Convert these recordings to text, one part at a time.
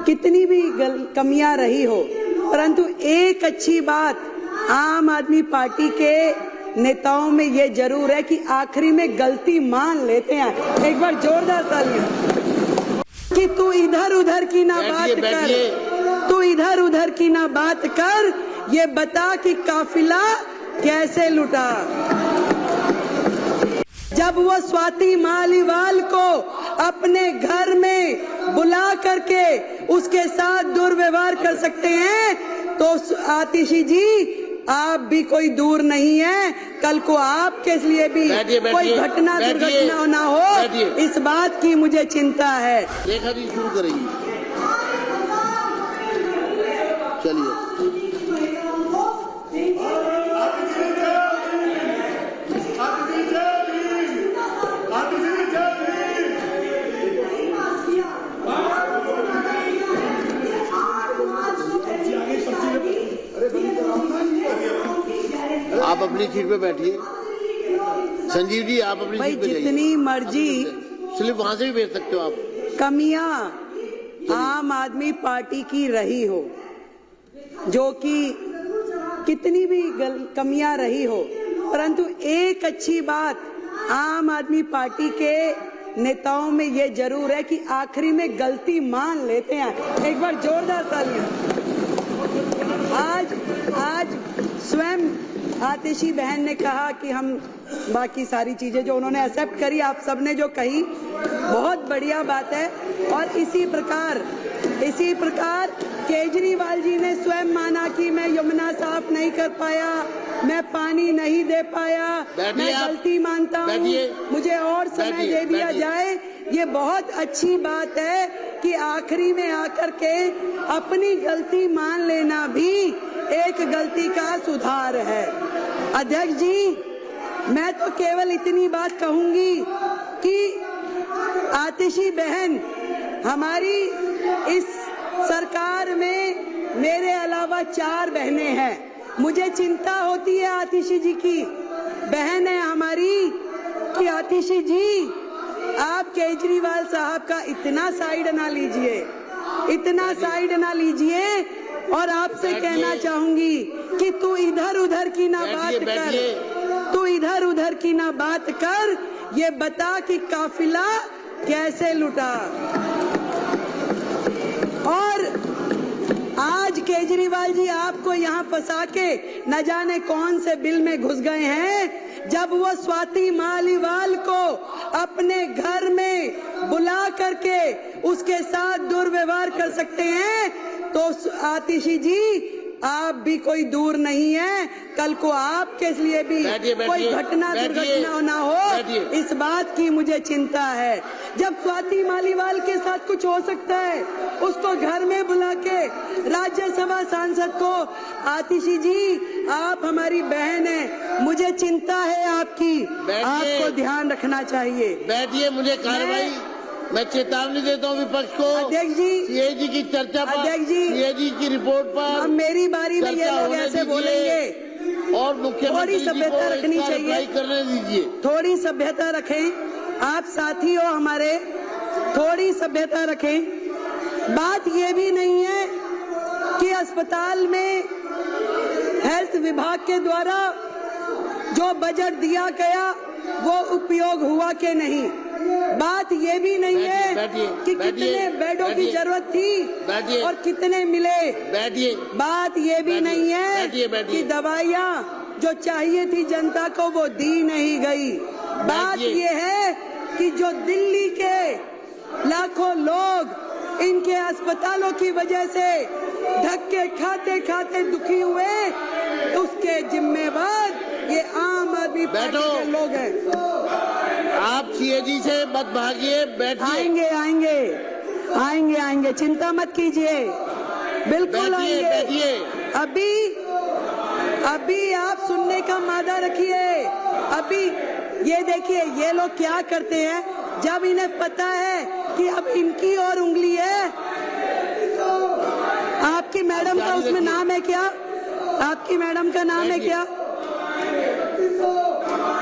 कितनी भी कमियां रही हो, परंतु एक अच्छी बात आम आदमी पार्टी के नेताओं में ये जरूर है कि आखिरी में गलती मान लेते हैं। एक बार जोरदार तालियां। कि तू इधर उधर की ना बात कर, तू इधर उधर की ना बात कर, ये बता कि काफिला कैसे लुटा। जब वो स्वाति मालीवाल को अपने घर में बुला करके उसके साथ दुर्व्यवहार कर सकते हैं, तो आतिशी जी आप भी कोई दूर नहीं है। कल को आपके लिए भी कोई घटना दुर्घटना ना हो, इस बात की मुझे चिंता है। रेखा जी शुरू करेंगी, चलिए। आप अपनी सीट पे बैठिए। संजीव जी आप अपनी सीट पे जाइए। जितनी मर्जी स्लिप वहां से भी भेज सकते हो आप। कमियां आम आदमी पार्टी की रही हो, जो कि कितनी भी कमियां रही हो, परंतु एक अच्छी बात आम आदमी पार्टी के नेताओं में ये जरूर है कि आखिरी में गलती मान लेते हैं। एक बार जोरदार तालियां। आज स्वयं आतिशी बहन ने कहा कि हम बाकी सारी चीजें जो उन्होंने एक्सेप्ट करी, आप सबने जो कही बहुत बढ़िया बात है। और इसी प्रकार केजरीवाल जी ने स्वयं माना कि मैं यमुना साफ नहीं कर पाया, मैं पानी नहीं दे पाया, मैं गलती मानता हूँ, मुझे और समय दे दिया जाए। ये बहुत अच्छी बात है कि आखिरी में आकर के अपनी गलती मान लेना भी एक गलती का सुधार है। अध्यक्ष जी, मैं तो केवल इतनी बात कहूंगी कि आतिशी बहन, हमारी इस सरकार में मेरे अलावा 4 बहनें हैं। मुझे चिंता होती है आतिशी जी की, बहन है हमारी, कि आतिशी जी आप केजरीवाल साहब का इतना साइड ना लीजिए, और आपसे कहना चाहूंगी कि तू इधर उधर की ना बात कर, ये बता कि काफिला कैसे लुटा। और आज केजरीवाल जी आपको यहाँ फंसा के न जाने कौन से बिल में घुस गए हैं। जब वो स्वाति मालीवाल को अपने घर में बुला करके उसके साथ दुर्व्यवहार कर सकते हैं, तो आतिशी जी आप भी कोई दूर नहीं है। कल को आपके लिए भी कोई घटना दुर्घटना ना हो, इस बात की मुझे चिंता है। जब स्वाति मालीवाल के साथ कुछ हो सकता है, उसको घर में बुला के राज्यसभा सांसद को, आतिशी जी आप हमारी बहन है, मुझे चिंता है आपकी, आपको ध्यान रखना चाहिए। बैठिए, मुझे कार्रवाई, मैं चेतावनी देता हूँ विपक्ष को। अध्यक्ष जी, सीएजी की चर्चा पर, अध्यक्ष जी, सीएजी की रिपोर्ट पर अब मेरी बारी में ये लोग ऐसे बोलेंगे, और मुख्यमंत्री थोड़ी सभ्यता रखनी चाहिए, करने दीजिए। थोड़ी सभ्यता रखें। आप साथी हो हमारे, थोड़ी सभ्यता रखें। बात ये भी नहीं है कि अस्पताल में हेल्थ विभाग के द्वारा जो बजट दिया गया वो उपयोग हुआ कि नहीं। बात ये भी नहीं है कि कितने बेडों की जरूरत थी और कितने मिले। बात ये भी नहीं है कि दवाइयाँ जो चाहिए थी जनता को वो दी नहीं गई। बात ये है कि जो दिल्ली के लाखों लोग इनके अस्पतालों की वजह से धक्के खाते खाते दुखी हुए, उसके जिम्मेवार ये आम आदमी पार्टी के लोग हैं। आप सीएजी से मत भागिए, बैठिए। आएंगे, चिंता मत कीजिए, बिल्कुल आएंगे। अभी आप सुनने का मादा रखिए। अभी ये देखिए, ये लोग क्या करते हैं, जब इन्हें पता है कि अब इनकी और उंगली है। आपकी मैडम का उसमें नाम है क्या? आपकी मैडम का नाम है क्या?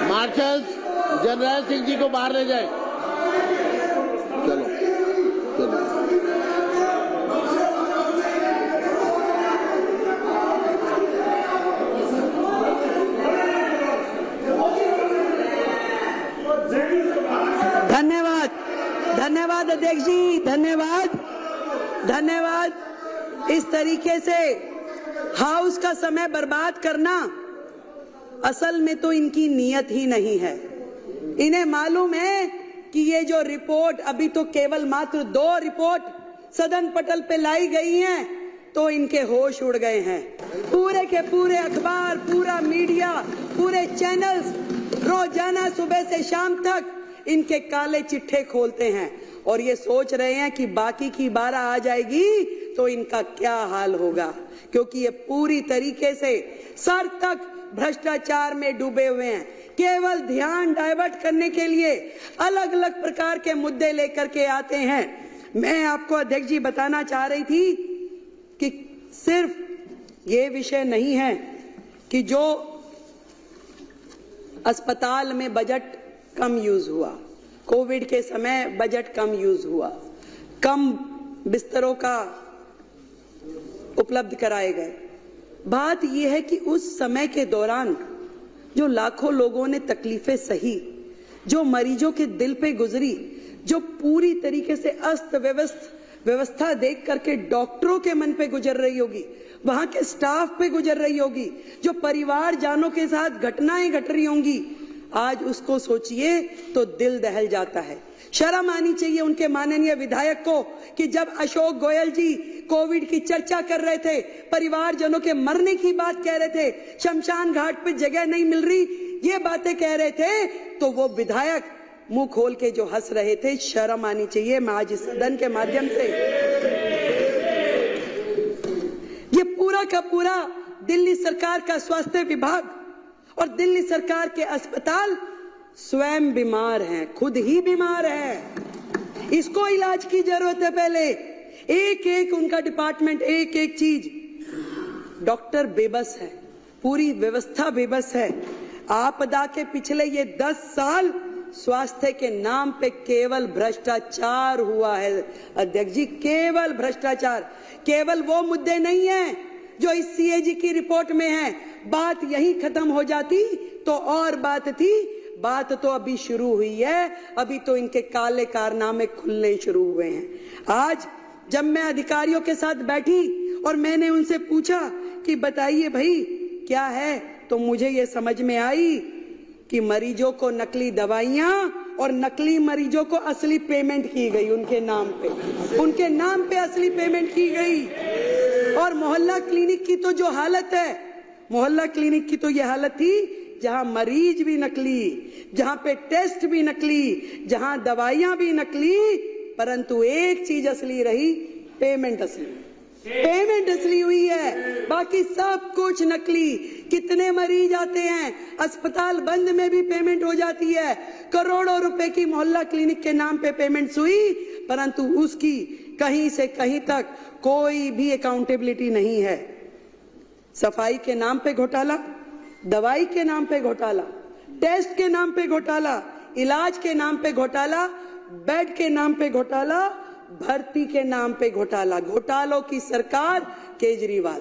मार्शल जनरल सिंह जी को बाहर ले जाए। चलो। धन्यवाद। इस तरीके से हाउस का समय बर्बाद करना असल में तो इनकी नीयत ही नहीं है। इन्हें मालूम है कि ये जो रिपोर्ट अभी तो केवल मात्र 2 रिपोर्ट सदन पटल पे लाई गई हैं तो इनके होश उड़ गए हैं। पूरे के पूरे अखबार, पूरा मीडिया, पूरे चैनल्स रोजाना सुबह से शाम तक इनके काले चिट्ठे खोलते हैं और ये सोच रहे हैं कि बाकी की 12 आ जाएगी तो इनका क्या हाल होगा, क्योंकि ये पूरी तरीके से सर तक भ्रष्टाचार में डूबे हुए हैं। केवल ध्यान डाइवर्ट करने के लिए अलग अलग प्रकार के मुद्दे लेकर के आते हैं। मैं आपको अध्यक्ष जी बताना चाह रही थी कि सिर्फ ये विषय नहीं है कि जो अस्पताल में बजट कम यूज हुआ, कोविड के समय बजट कम यूज हुआ, कम बिस्तरों का उपलब्ध कराए गए। बात यह है कि उस समय के दौरान जो लाखों लोगों ने तकलीफें सही, जो मरीजों के दिल पे गुजरी, जो पूरी तरीके से अस्त व्यवस्था देख करके डॉक्टरों के मन पे गुजर रही होगी, वहां के स्टाफ पे गुजर रही होगी, जो परिवार जानों के साथ घटनाएं घट रही होंगी, आज उसको सोचिए तो दिल दहल जाता है। शर्म आनी चाहिए उनके माननीय विधायक को कि जब अशोक गोयल जी कोविड की चर्चा कर रहे थे, परिवारजनों के मरने की बात कह रहे थे, शमशान घाट पे जगह नहीं मिल रही, ये बातें कह रहे थे, तो वो विधायक मुंह खोल के जो हंस रहे थे। शर्म आनी चाहिए। मैं आज इस सदन के माध्यम से ये पूरा का पूरा दिल्ली सरकार का स्वास्थ्य विभाग और दिल्ली सरकार के अस्पताल स्वयं बीमार हैं, खुद ही बीमार हैं। इसको इलाज की जरूरत है। पहले एक एक उनका डिपार्टमेंट, एक एक चीज, डॉक्टर बेबस है, पूरी व्यवस्था बेबस है। आपदा के पिछले ये 10 साल स्वास्थ्य के नाम पे केवल भ्रष्टाचार हुआ है अध्यक्ष जी, केवल भ्रष्टाचार। केवल वो मुद्दे नहीं है जो इस सीएजी की रिपोर्ट में है। बात यही खत्म हो जाती तो और बात थी, बात तो अभी शुरू हुई है। अभी तो इनके काले कारनामे खुलने शुरू हुए हैं। आज जब मैं अधिकारियों के साथ बैठी और मैंने उनसे पूछा कि बताइए भाई क्या है, तो मुझे ये समझ में आई कि मरीजों को नकली दवाइयां और नकली मरीजों को असली पेमेंट की गई उनके नाम पे असली पेमेंट की गई। और मोहल्ला क्लिनिक की तो जो हालत है, मोहल्ला क्लिनिक की तो ये हालत थी जहां मरीज भी नकली, जहां पे टेस्ट भी नकली, जहां दवाइयां भी नकली, परंतु एक चीज असली रही, पेमेंट असली हुई है, बाकी सब कुछ नकली। कितने मरीज आते हैं, अस्पताल बंद में भी पेमेंट हो जाती है। करोड़ों रुपए की मोहल्ला क्लिनिक के नाम पे पेमेंट्स हुई, परंतु उसकी कहीं से कहीं तक कोई भी अकाउंटेबिलिटी नहीं है। सफाई के नाम पे घोटाला, दवाई के नाम पे घोटाला, टेस्ट के नाम पे घोटाला, इलाज के नाम पे घोटाला, बेड के नाम पे घोटाला, भर्ती के नाम पे घोटाला। घोटालों की सरकार केजरीवाल।